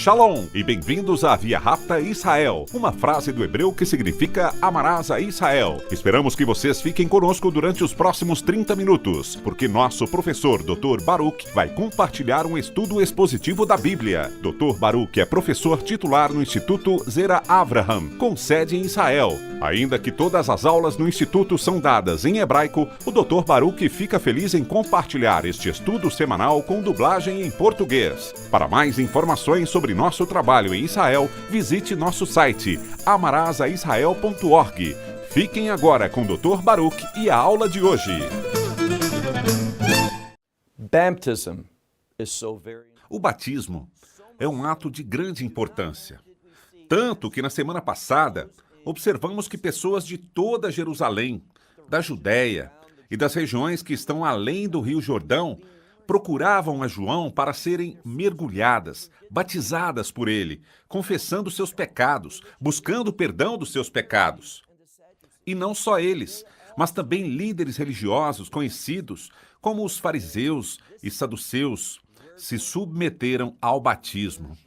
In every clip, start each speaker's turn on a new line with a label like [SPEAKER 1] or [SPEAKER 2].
[SPEAKER 1] Shalom e bem-vindos a Via Rapta Israel, uma frase do hebreu que significa amarás a Israel. Esperamos que vocês fiquem conosco durante os próximos 30 minutos, porque nosso professor Dr. Baruch vai compartilhar um estudo expositivo da Bíblia. Dr. Baruch é professor titular no Instituto Zera Avraham, com sede em Israel. Ainda que todas as aulas no Instituto são dadas em hebraico, o Dr. Baruch fica feliz em compartilhar este estudo semanal com dublagem em português. Para mais informações sobre nosso trabalho em Israel, visite nosso site amarasaisrael.org. Fiquem agora com o Dr. Baruch e a aula de hoje. O batismo é um ato de grande importância. Tanto que na semana passada, observamos que pessoas de toda Jerusalém, da Judéia e das regiões que estão além do Rio Jordão procuravam a João para serem mergulhadas, batizadas por ele, confessando seus pecados, buscando o perdão dos seus pecados. E não só eles, mas também líderes religiosos conhecidos como os fariseus e saduceus se submeteram ao batismo.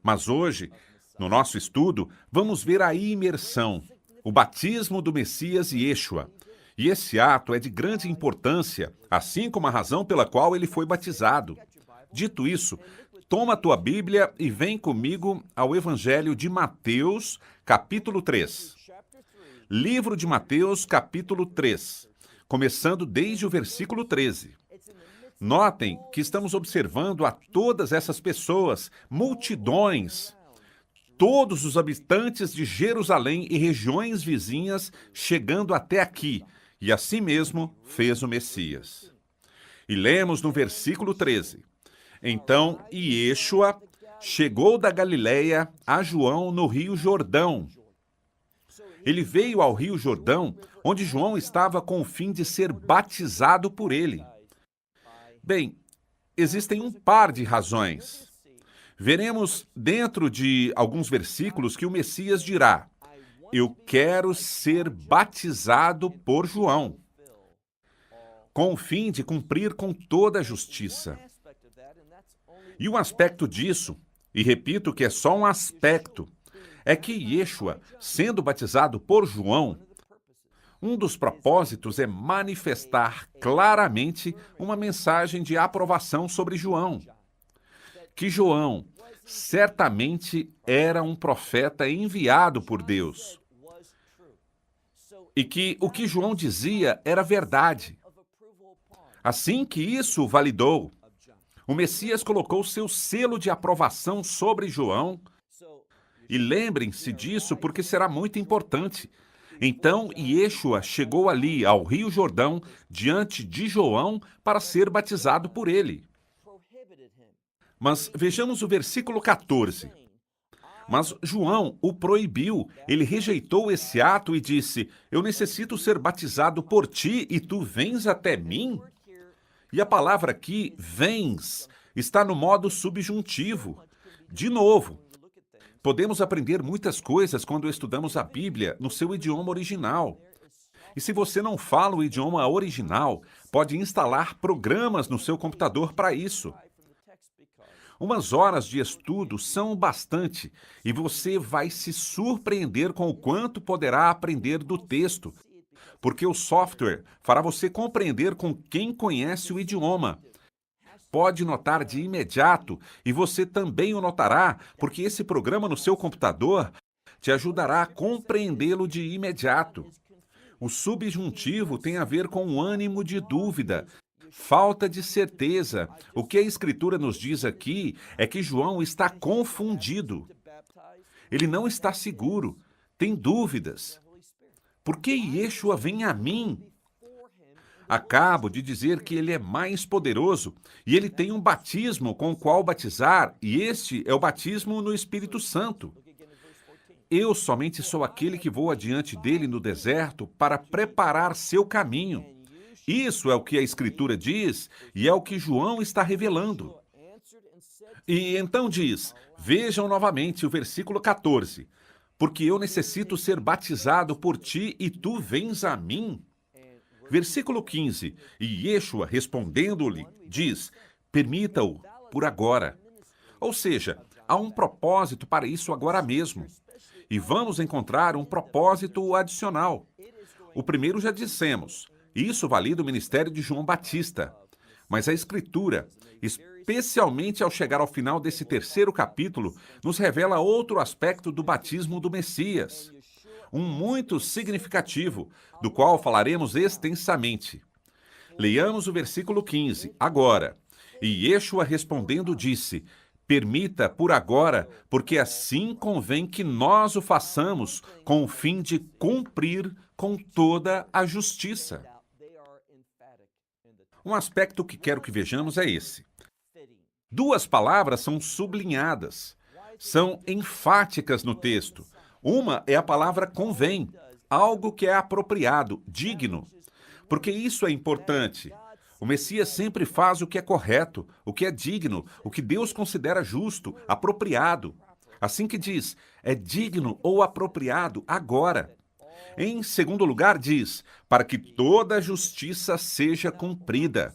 [SPEAKER 1] Mas hoje, no nosso estudo, vamos ver a imersão, o batismo do Messias Yeshua. E esse ato é de grande importância, assim como a razão pela qual ele foi batizado. Dito isso, toma a tua Bíblia e vem comigo ao Evangelho de Mateus, capítulo 3. Livro de Mateus, capítulo 3, começando desde o versículo 13. Notem que estamos observando a todas essas pessoas, multidões, todos os habitantes de Jerusalém e regiões vizinhas chegando até aqui, e assim mesmo fez o Messias. E lemos no versículo 13. Então Yeshua chegou da Galileia a João no Rio Jordão. Ele veio ao Rio Jordão, onde João estava com o fim de ser batizado por ele. Bem, existem um par de razões. Veremos dentro de alguns versículos que o Messias dirá: eu quero ser batizado por João, com o fim de cumprir com toda a justiça. E um aspecto disso, e repito que é só um aspecto, é que Yeshua, sendo batizado por João, um dos propósitos é manifestar claramente uma mensagem de aprovação sobre João. Que João certamente era um profeta enviado por Deus. E que o que João dizia era verdade. Assim que isso validou, o Messias colocou seu selo de aprovação sobre João. E lembrem-se disso porque será muito importante. Então Yeshua chegou ali ao Rio Jordão diante de João para ser batizado por ele. Mas vejamos o versículo 14. Mas João o proibiu, ele rejeitou esse ato e disse: eu necessito ser batizado por ti e tu vens até mim? E a palavra aqui, vens, está no modo subjuntivo. De novo, podemos aprender muitas coisas quando estudamos a Bíblia no seu idioma original. E se você não fala o idioma original, pode instalar programas no seu computador para isso. Umas horas de estudo são bastante e você vai se surpreender com o quanto poderá aprender do texto, porque o software fará você compreender com quem conhece o idioma. Pode notar de imediato, e você também o notará, porque esse programa no seu computador te ajudará a compreendê-lo de imediato. O subjuntivo tem a ver com o ânimo de dúvida, falta de certeza. O que a Escritura nos diz aqui é que João está confundido. Ele não está seguro, tem dúvidas. Por que Yeshua vem a mim? Acabo de dizer que ele é mais poderoso e ele tem um batismo com o qual batizar, e este é o batismo no Espírito Santo. Eu somente sou aquele que vou adiante dele no deserto para preparar seu caminho. Isso é o que a Escritura diz e é o que João está revelando. E então diz, vejam novamente o versículo 14. Porque eu necessito ser batizado por ti e tu vens a mim? Versículo 15. E Yeshua, respondendo-lhe, diz, permita-o por agora. Ou seja, Há um propósito para isso agora mesmo. E vamos encontrar um propósito adicional. O primeiro já dissemos, isso valida o ministério de João Batista. Mas a Escritura, especialmente ao chegar ao final desse terceiro capítulo, nos revela outro aspecto do batismo do Messias. Um muito significativo, do qual falaremos extensamente. Leiamos o versículo 15, agora. E Yeshua respondendo disse, permita por agora, porque assim convém que nós o façamos, com o fim de cumprir com toda a justiça. Um aspecto que quero que vejamos é esse. Duas palavras são sublinhadas, são enfáticas no texto. Uma é a palavra convém, algo que é apropriado, digno. Porque isso é importante. O Messias sempre faz o que é correto, o que é digno, o que Deus considera justo, apropriado. Assim que diz, é digno ou apropriado agora. Em segundo lugar, diz, para que toda a justiça seja cumprida.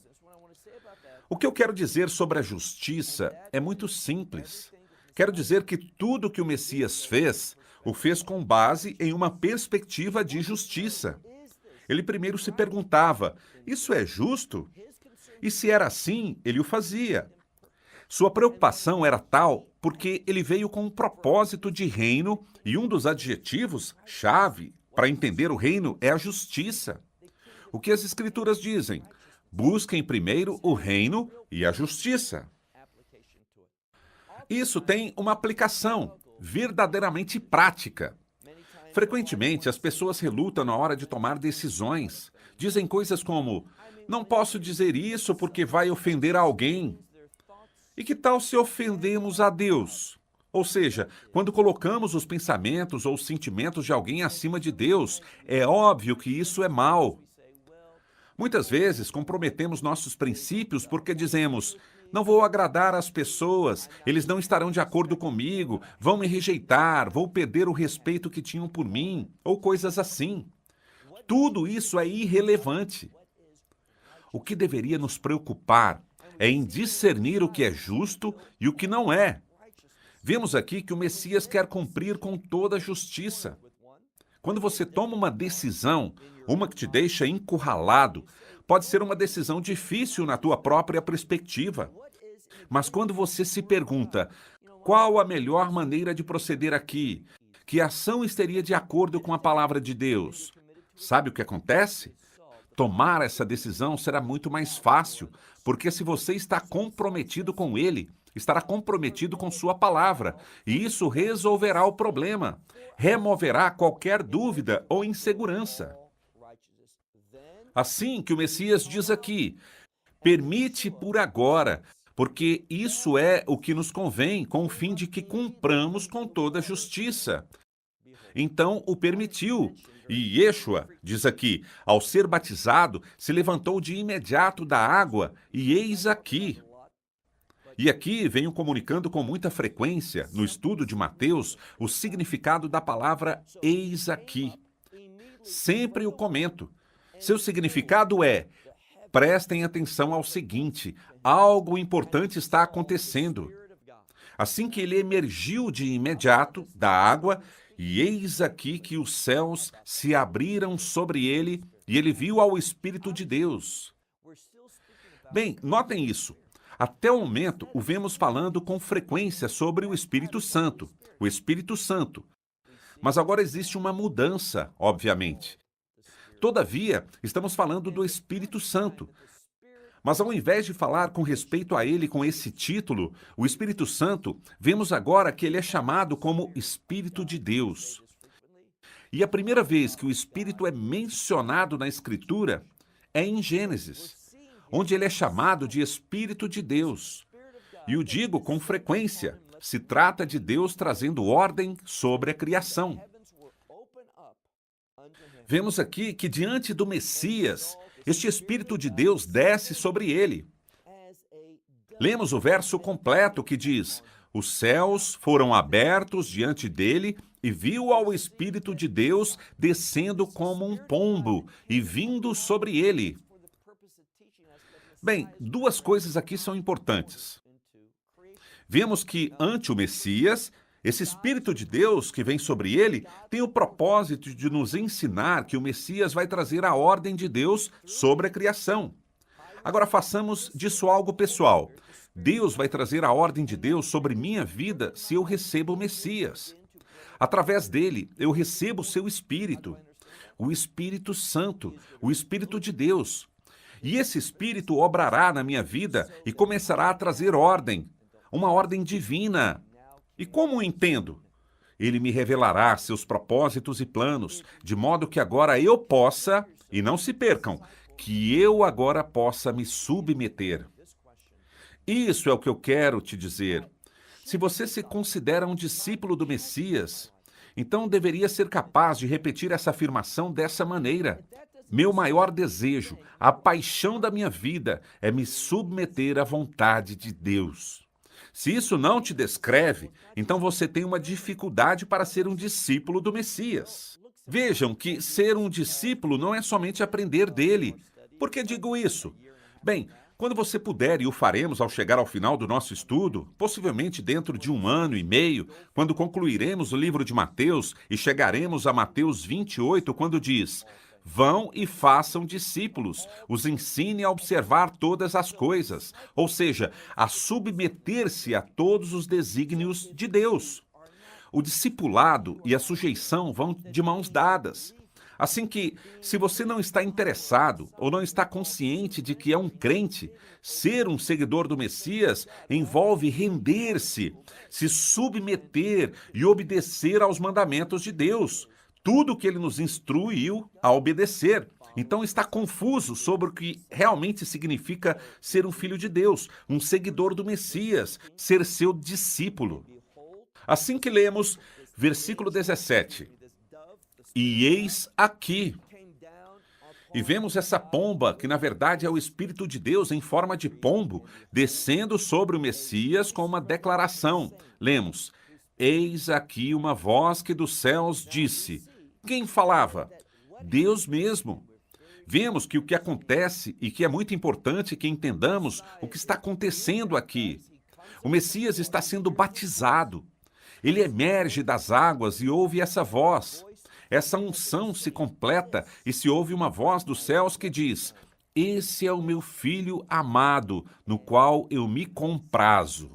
[SPEAKER 1] O que eu quero dizer sobre a justiça é muito simples. Quero dizer que tudo que o Messias fez, o fez com base em uma perspectiva de justiça. Ele primeiro se perguntava, isso é justo? E se era assim, ele o fazia. Sua preocupação era tal porque ele veio com um propósito de reino e um dos adjetivos-chave para entender o reino é a justiça. O que as Escrituras dizem? Busquem primeiro o reino e a justiça. Isso tem uma aplicação verdadeiramente prática. Frequentemente, as pessoas relutam na hora de tomar decisões. Dizem coisas como, não posso dizer isso porque vai ofender alguém. E que tal se ofendemos a Deus? Ou seja, quando colocamos os pensamentos ou os sentimentos de alguém acima de Deus, é óbvio que isso é mal. Muitas vezes comprometemos nossos princípios porque dizemos, não vou agradar as pessoas, eles não estarão de acordo comigo, vão me rejeitar, vou perder o respeito que tinham por mim, ou coisas assim. Tudo isso é irrelevante. O que deveria nos preocupar é em discernir o que é justo e o que não é. Vemos aqui que o Messias quer cumprir com toda a justiça. Quando você toma uma decisão, uma que te deixa encurralado, pode ser uma decisão difícil na tua própria perspectiva. Mas quando você se pergunta, qual a melhor maneira de proceder aqui? Que ação estaria de acordo com a palavra de Deus? Sabe o que acontece? Tomar essa decisão será muito mais fácil, porque se você está comprometido com Ele, estará comprometido com sua palavra, e isso resolverá o problema, removerá qualquer dúvida ou insegurança. Assim que o Messias diz aqui, permite por agora, porque isso é o que nos convém, com o fim de que cumpramos com toda a justiça. Então o permitiu. E Yeshua, diz aqui, ao ser batizado, se levantou de imediato da água, e eis aqui. E aqui venho comunicando com muita frequência, no estudo de Mateus, o significado da palavra eis aqui. Sempre o comento. Seu significado é, prestem atenção ao seguinte, algo importante está acontecendo. Assim que ele emergiu de imediato da água, e eis aqui que os céus se abriram sobre ele, e ele viu ao Espírito de Deus. Bem, notem isso. Até o momento, o vemos falando com frequência sobre o Espírito Santo. O Espírito Santo. Mas agora existe uma mudança, obviamente. Todavia, estamos falando do Espírito Santo. Mas ao invés de falar com respeito a ele com esse título, o Espírito Santo, vemos agora que ele é chamado como Espírito de Deus. E a primeira vez que o Espírito é mencionado na Escritura é em Gênesis, onde ele é chamado de Espírito de Deus. E o digo com frequência, se trata de Deus trazendo ordem sobre a criação. Vemos aqui que diante do Messias, este Espírito de Deus desce sobre ele. Lemos o verso completo que diz, os céus foram abertos diante dele e viu ao Espírito de Deus descendo como um pombo e vindo sobre ele. Bem, duas coisas aqui são importantes. Vemos que, ante o Messias, esse Espírito de Deus que vem sobre ele tem o propósito de nos ensinar que o Messias vai trazer a ordem de Deus sobre a criação. Agora façamos disso algo pessoal. Deus vai trazer a ordem de Deus sobre minha vida se eu recebo o Messias. Através dele, eu recebo o seu Espírito, o Espírito Santo, o Espírito de Deus. E esse Espírito obrará na minha vida e começará a trazer ordem, uma ordem divina. E como o entendo? Ele me revelará seus propósitos e planos, de modo que agora eu possa, e não se percam, que eu agora possa me submeter. Isso é o que eu quero te dizer. Se você se considera um discípulo do Messias, então deveria ser capaz de repetir essa afirmação dessa maneira. Meu maior desejo, a paixão da minha vida, é me submeter à vontade de Deus. Se isso não te descreve, então você tem uma dificuldade para ser um discípulo do Messias. Vejam que ser um discípulo não é somente aprender dele. Por que digo isso? Bem, quando você puder, e o faremos ao chegar ao final do nosso estudo, possivelmente dentro de 1 ano e meio, quando concluiremos o livro de Mateus e chegaremos a Mateus 28, quando diz: vão e façam discípulos, os ensine a observar todas as coisas, ou seja, a submeter-se a todos os desígnios de Deus. O discipulado e a sujeição vão de mãos dadas. Assim que, se você não está interessado ou não está consciente de que é um crente, ser um seguidor do Messias envolve render-se, se submeter e obedecer aos mandamentos de Deus. Tudo que ele nos instruiu a obedecer. Então está confuso sobre o que realmente significa ser um filho de Deus, um seguidor do Messias, ser seu discípulo. Assim que lemos, versículo 17. E eis aqui. E vemos essa pomba, que na verdade é o Espírito de Deus em forma de pombo, descendo sobre o Messias com uma declaração. Lemos: eis aqui uma voz que dos céus disse. Quem falava? Deus mesmo. Vemos que o que acontece, e que é muito importante que entendamos o que está acontecendo aqui. O Messias está sendo batizado. Ele emerge das águas e ouve essa voz. Essa unção se completa e se ouve uma voz dos céus que diz: esse é o meu filho amado, no qual eu me comprazo.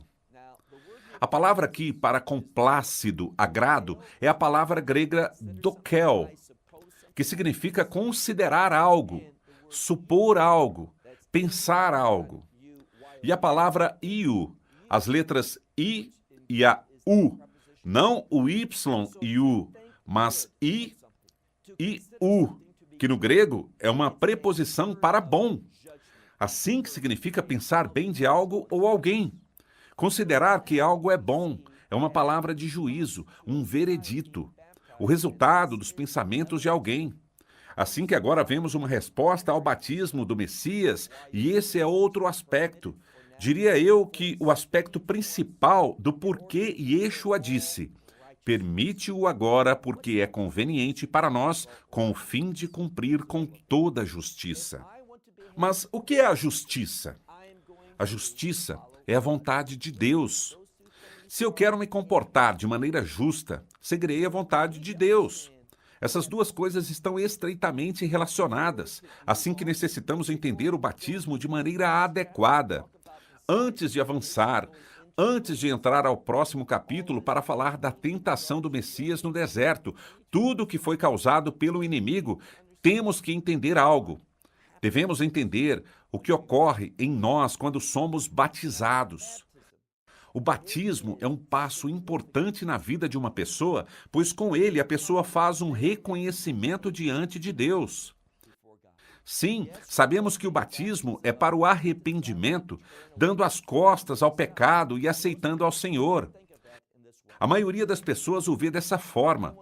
[SPEAKER 1] A palavra aqui para complácido, agrado, é a palavra grega dokel, que significa considerar algo, supor algo, pensar algo. E a palavra iu, as letras I e a U, não o Y e U, mas I e U, que no grego é uma preposição para bom. Assim que significa pensar bem de algo ou alguém. Considerar que algo é bom é uma palavra de juízo, um veredito, o resultado dos pensamentos de alguém. Assim que agora vemos uma resposta ao batismo do Messias, e esse é outro aspecto. Diria eu que o aspecto principal do porquê Yeshua disse: permite-o agora porque é conveniente para nós, com o fim de cumprir com toda a justiça. Mas o que é a justiça? A justiça é a vontade de Deus. Se eu quero me comportar de maneira justa, seguirei a vontade de Deus. Essas duas coisas estão estreitamente relacionadas, assim que necessitamos entender o batismo de maneira adequada. Antes de avançar, antes de entrar ao próximo capítulo para falar da tentação do Messias no deserto, tudo que foi causado pelo inimigo, temos que entender algo. Devemos entender o que ocorre em nós quando somos batizados. O batismo é um passo importante na vida de uma pessoa, pois com ele a pessoa faz um reconhecimento diante de Deus. Sim, sabemos que o batismo é para o arrependimento, dando as costas ao pecado e aceitando ao Senhor. A maioria das pessoas o vê dessa forma.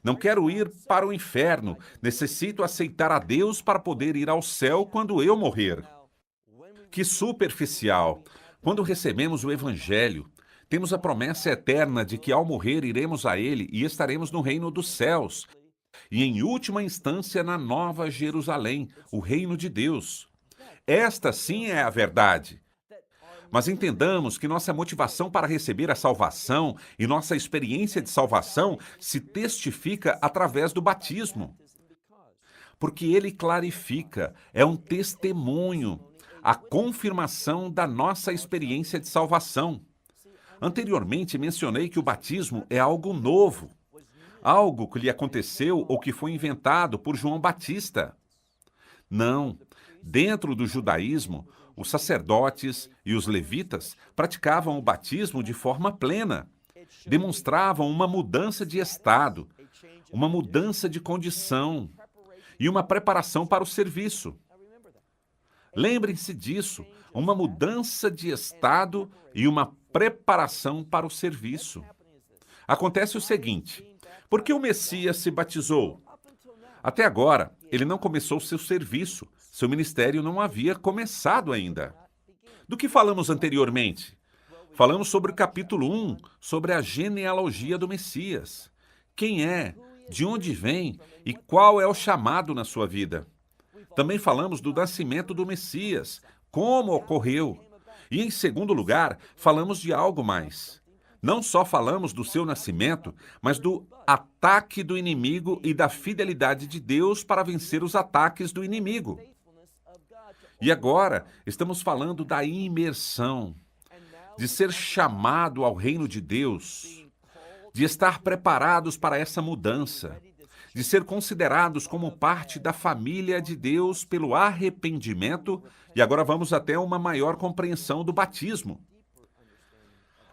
[SPEAKER 1] Não quero ir para o inferno, necessito aceitar a Deus para poder ir ao céu quando eu morrer. Que superficial! Quando recebemos o Evangelho, temos a promessa eterna de que ao morrer iremos a Ele e estaremos no reino dos céus. E em última instância na Nova Jerusalém, o reino de Deus. Esta sim é a verdade. Mas entendamos que nossa motivação para receber a salvação e nossa experiência de salvação se testifica através do batismo. Porque ele clarifica, é um testemunho, a confirmação da nossa experiência de salvação. Anteriormente mencionei que o batismo é algo novo, algo que lhe aconteceu ou que foi inventado por João Batista. Não, dentro do judaísmo, os sacerdotes e os levitas praticavam o batismo de forma plena, demonstravam uma mudança de estado, uma mudança de condição e uma preparação para o serviço. Lembrem-se disso, uma mudança de estado e uma preparação para o serviço. Acontece o seguinte: por que o Messias se batizou? Até agora, ele não começou seu serviço, seu ministério não havia começado ainda. Do que falamos anteriormente? Falamos sobre o capítulo 1, sobre a genealogia do Messias. Quem é, de onde vem e qual é o chamado na sua vida. Também falamos do nascimento do Messias, como ocorreu. E, em segundo lugar, falamos de algo mais. Não só falamos do seu nascimento, mas do ataque do inimigo e da fidelidade de Deus para vencer os ataques do inimigo. E agora, estamos falando da imersão, de ser chamado ao reino de Deus, de estar preparados para essa mudança, de ser considerados como parte da família de Deus pelo arrependimento, e agora vamos até uma maior compreensão do batismo.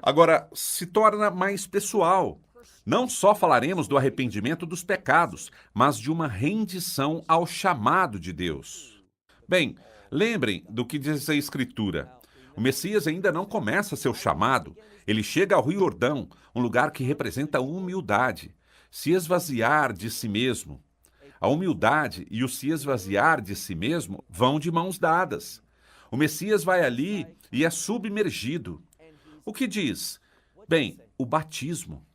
[SPEAKER 1] Agora, se torna mais pessoal. Não só falaremos do arrependimento dos pecados, mas de uma rendição ao chamado de Deus. Bem, lembrem do que diz a Escritura. O Messias ainda não começa seu chamado. Ele chega ao Rio Jordão, um lugar que representa humildade, se esvaziar de si mesmo. A humildade e o se esvaziar de si mesmo vão de mãos dadas. O Messias vai ali e é submergido. O que diz? Bem, o batismo.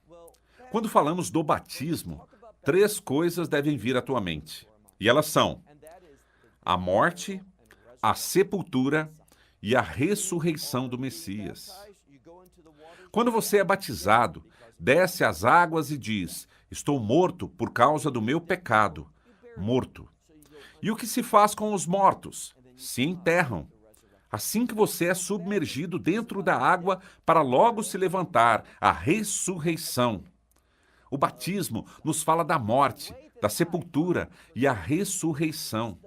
[SPEAKER 1] Quando falamos do batismo, 3 coisas devem vir à tua mente. E elas são a morte, a sepultura e a ressurreição do Messias. Quando você é batizado, desce às águas e diz: estou morto por causa do meu pecado. Morto. E o que se faz com os mortos? Se enterram. Assim que você é submergido dentro da água para logo se levantar, a ressurreição. O batismo nos fala da morte, da sepultura e a ressurreição.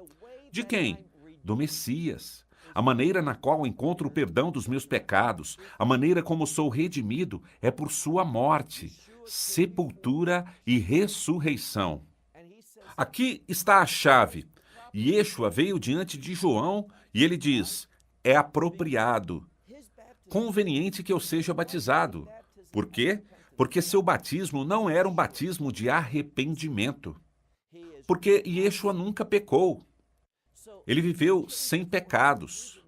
[SPEAKER 1] De quem? Do Messias. A maneira na qual encontro o perdão dos meus pecados, a maneira como sou redimido é por sua morte, sepultura e ressurreição. Aqui está a chave. Yeshua veio diante de João e ele diz: é apropriado, conveniente que eu seja batizado. Por quê? Porque seu batismo não era um batismo de arrependimento. Porque Yeshua nunca pecou. Ele viveu sem pecados.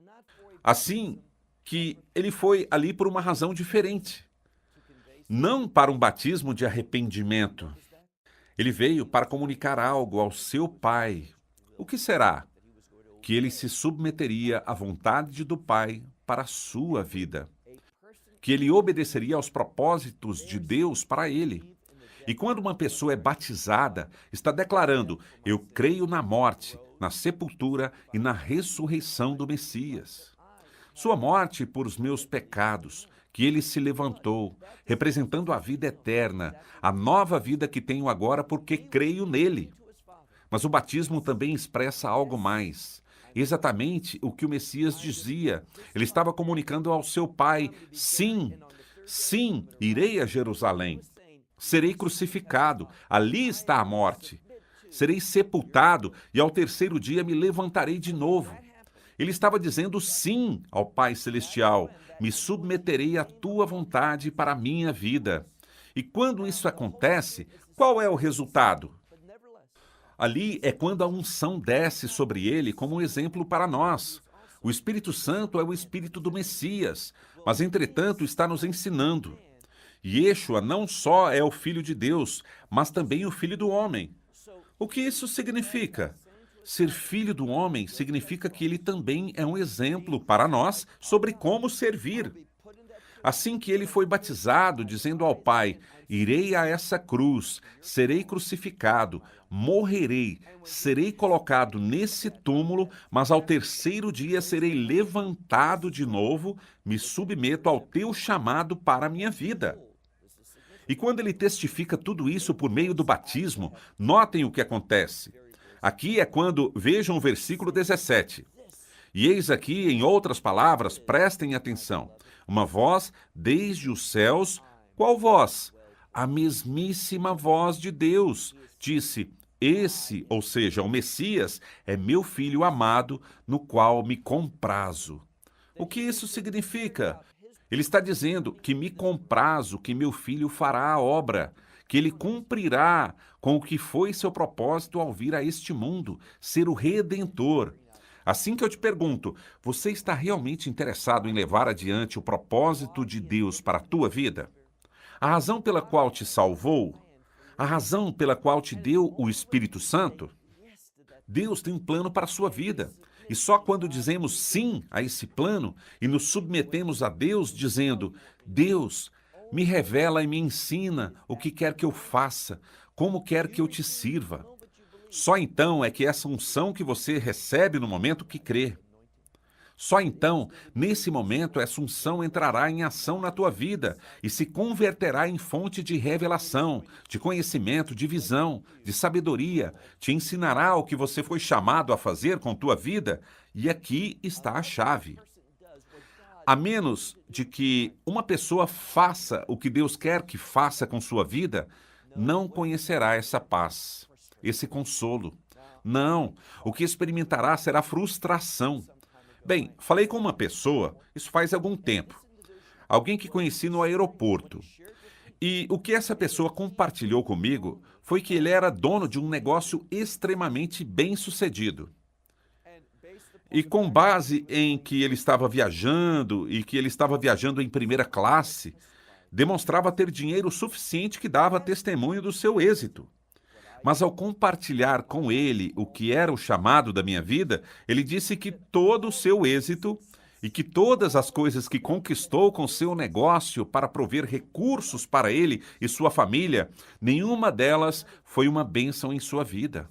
[SPEAKER 1] Assim que ele foi ali por uma razão diferente. Não para um batismo de arrependimento. Ele veio para comunicar algo ao seu Pai. O que será? Que ele se submeteria à vontade do Pai para a sua vida. Que ele obedeceria aos propósitos de Deus para ele. E quando uma pessoa é batizada, está declarando: eu creio na morte, na sepultura e na ressurreição do Messias. Sua morte por os meus pecados, que ele se levantou, representando a vida eterna, a nova vida que tenho agora porque creio nele. Mas o batismo também expressa algo mais. Exatamente o que o Messias dizia. Ele estava comunicando ao seu Pai: sim, sim, irei a Jerusalém. Serei crucificado, ali está a morte. Serei sepultado e ao 3º dia me levantarei de novo. Ele estava dizendo sim ao Pai Celestial: me submeterei à tua vontade para a minha vida. E quando isso acontece, qual é o resultado? Ali é quando a unção desce sobre ele como um exemplo para nós. O Espírito Santo é o Espírito do Messias, mas entretanto está nos ensinando. Yeshua não só é o Filho de Deus, mas também o Filho do homem. O que isso significa? Ser filho do homem significa que ele também é um exemplo para nós sobre como servir. Assim que ele foi batizado, dizendo ao Pai: Irei a essa cruz, serei crucificado, morrerei, serei colocado nesse túmulo, mas ao terceiro dia serei levantado de novo, me submeto ao teu chamado para a minha vida. E quando ele testifica tudo isso por meio do batismo, notem o que acontece. Aqui é quando, vejam o versículo 17. E eis aqui, em outras palavras, prestem atenção, uma voz desde os céus, qual voz? A mesmíssima voz de Deus, disse, esse, ou seja, o Messias, é meu filho amado, no qual me comprazo. O que isso significa? Ele está dizendo que me comprazo, que meu filho fará a obra, que ele cumprirá com o que foi seu propósito ao vir a este mundo, ser o Redentor. Assim que eu te pergunto, você está realmente interessado em levar adiante o propósito de Deus para a tua vida? A razão pela qual te salvou? A razão pela qual te deu o Espírito Santo? Deus tem um plano para a sua vida. E só quando dizemos sim a esse plano e nos submetemos a Deus dizendo, Deus, me revela e me ensina o que quer que eu faça, como quer que eu te sirva. Só então é que essa unção que você recebe no momento que crê. Só então, nesse momento, essa unção entrará em ação na tua vida e se converterá em fonte de revelação, de conhecimento, de visão, de sabedoria, te ensinará o que você foi chamado a fazer com tua vida, e aqui está a chave. A menos de que uma pessoa faça o que Deus quer que faça com sua vida, não conhecerá essa paz, esse consolo. Não, o que experimentará será frustração. Bem, falei com uma pessoa, isso faz algum tempo, alguém que conheci no aeroporto. E o que essa pessoa compartilhou comigo foi que ele era dono de um negócio extremamente bem-sucedido. E com base em que ele estava viajando e que ele estava viajando em primeira classe, demonstrava ter dinheiro suficiente que dava testemunho do seu êxito. Mas ao compartilhar com ele o que era o chamado da minha vida, ele disse que todo o seu êxito e que todas as coisas que conquistou com seu negócio para prover recursos para ele e sua família, nenhuma delas foi uma bênção em sua vida.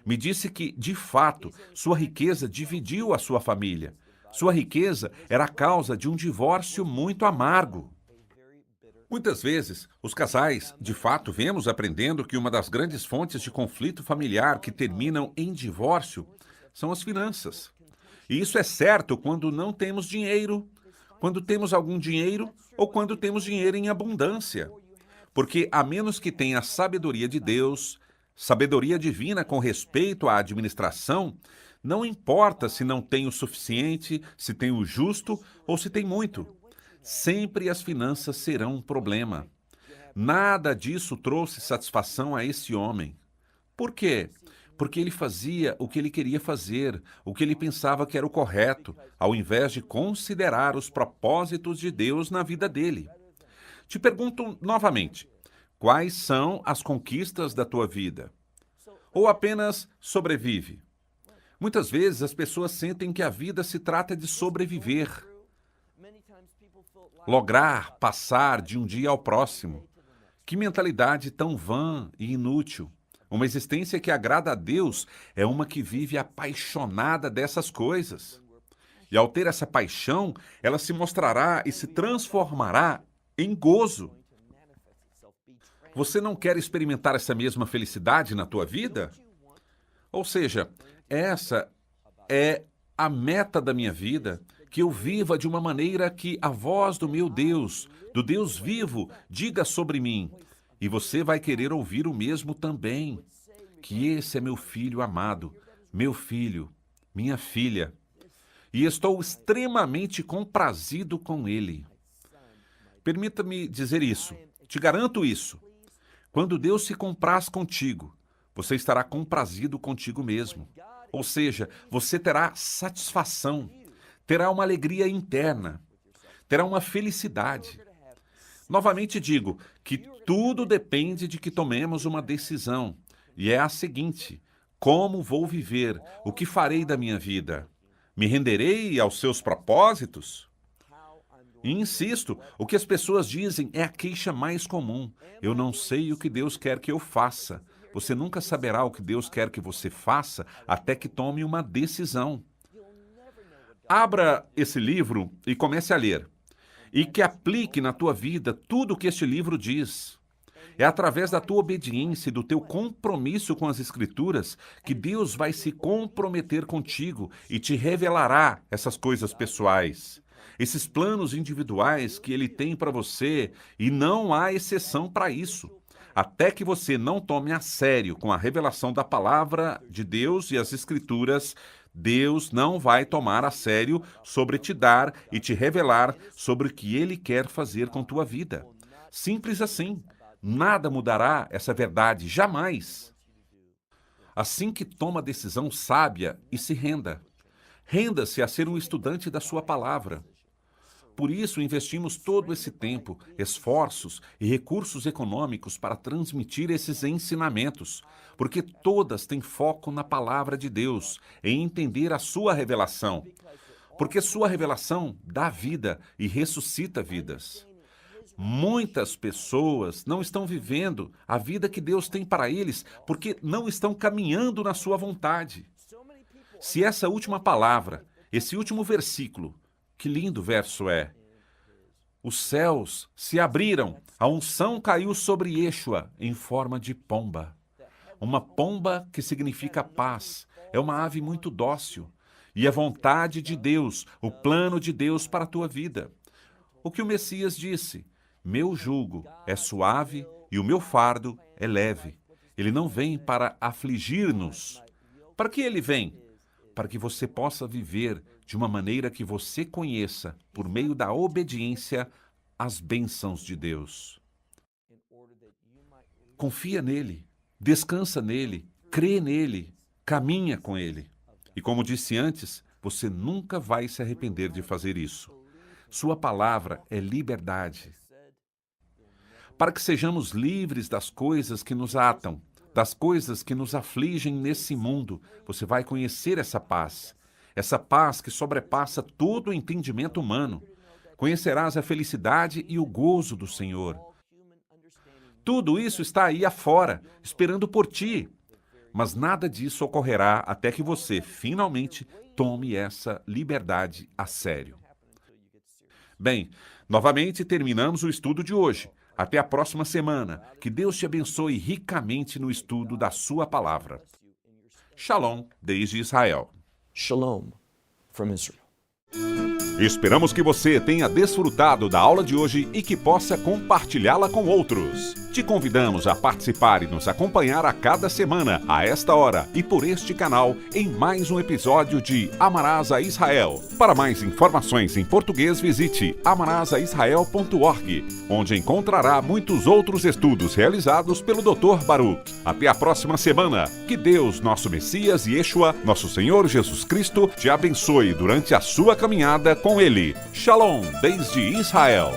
[SPEAKER 1] Me disse que, de fato, sua riqueza dividiu a sua família. Sua riqueza era a causa de um divórcio muito amargo. Muitas vezes, os casais, de fato, vemos aprendendo que uma das grandes fontes de conflito familiar que terminam em divórcio são as finanças. E isso é certo quando não temos dinheiro, quando temos algum dinheiro ou quando temos dinheiro em abundância. Porque, a menos que tenha a sabedoria de Deus, sabedoria divina com respeito à administração, não importa se não tem o suficiente, se tem o justo ou se tem muito. Sempre as finanças serão um problema. Nada disso trouxe satisfação a esse homem. Por quê? Porque ele fazia o que ele queria fazer, o que ele pensava que era o correto, ao invés de considerar os propósitos de Deus na vida dele. Te pergunto novamente, quais são as conquistas da tua vida? Ou apenas sobrevive? Muitas vezes as pessoas sentem que a vida se trata de sobreviver. Lograr passar de um dia ao próximo. Que mentalidade tão vã e inútil. Uma existência que agrada a Deus é uma que vive apaixonada dessas coisas. E ao ter essa paixão, ela se mostrará e se transformará em gozo. Você não quer experimentar essa mesma felicidade na tua vida? Ou seja, essa é a meta da minha vida, que eu viva de uma maneira que a voz do meu Deus, do Deus vivo, diga sobre mim. E você vai querer ouvir o mesmo também, que esse é meu filho amado, meu filho, minha filha. E estou extremamente comprazido com ele. Permita-me dizer isso, te garanto isso. Quando Deus se compraz contigo, você estará comprazido contigo mesmo. Ou seja, você terá satisfação, terá uma alegria interna, terá uma felicidade. Novamente digo que tudo depende de que tomemos uma decisão, e é a seguinte: Como vou viver? O que farei da minha vida? Me renderei aos seus propósitos? E insisto, o que as pessoas dizem é a queixa mais comum. Eu não sei o que Deus quer que eu faça. Você nunca saberá o que Deus quer que você faça até que tome uma decisão. Abra esse livro e comece a ler. E que aplique na tua vida tudo o que este livro diz. É através da tua obediência e do teu compromisso com as Escrituras que Deus vai se comprometer contigo e te revelará essas coisas pessoais, esses planos individuais que Ele tem para você, e não há exceção para isso. Até que você não tome a sério com a revelação da palavra de Deus e as Escrituras, Deus não vai tomar a sério sobre te dar e te revelar sobre o que Ele quer fazer com tua vida. Simples assim. Nada mudará essa verdade, jamais. Assim que toma a decisão sábia e se renda. Renda-se a ser um estudante da sua palavra. Por isso, investimos todo esse tempo, esforços e recursos econômicos para transmitir esses ensinamentos, porque todas têm foco na palavra de Deus, em entender a sua revelação. Porque sua revelação dá vida e ressuscita vidas. Muitas pessoas não estão vivendo a vida que Deus tem para eles porque não estão caminhando na sua vontade. Se essa última palavra, esse último versículo, que lindo verso é: os céus se abriram, a unção caiu sobre Yeshua em forma de pomba. Uma pomba que significa paz, é uma ave muito dócil. E a vontade de Deus, o plano de Deus para a tua vida. O que o Messias disse: meu jugo é suave e o meu fardo é leve. Ele não vem para afligir-nos. Para que ele vem? Para que você possa viver de uma maneira que você conheça, por meio da obediência, as bênçãos de Deus. Confia nele, descansa nele, crê nele, caminha com ele. E como disse antes, você nunca vai se arrepender de fazer isso. Sua palavra é liberdade. Para que sejamos livres das coisas que nos atam, das coisas que nos afligem nesse mundo, você vai conhecer essa paz que sobrepassa todo o entendimento humano. Conhecerás a felicidade e o gozo do Senhor. Tudo isso está aí afora, esperando por ti. Mas nada disso ocorrerá até que você, finalmente, tome essa liberdade a sério. Bem, novamente terminamos o estudo de hoje. Até a próxima semana. Que Deus te abençoe ricamente no estudo da sua palavra. Shalom, desde Israel.
[SPEAKER 2] Shalom from Israel.
[SPEAKER 1] Esperamos que você tenha desfrutado da aula de hoje e que possa compartilhá-la com outros. Te convidamos a participar e nos acompanhar a cada semana, a esta hora e por este canal, em mais um episódio de Amarás a Israel. Para mais informações em português, visite amarasaisrael.org, onde encontrará muitos outros estudos realizados pelo Dr. Baruch. Até a próxima semana. Que Deus, nosso Messias e Yeshua, nosso Senhor Jesus Cristo, te abençoe durante a sua caminhada com Ele. Shalom, desde Israel.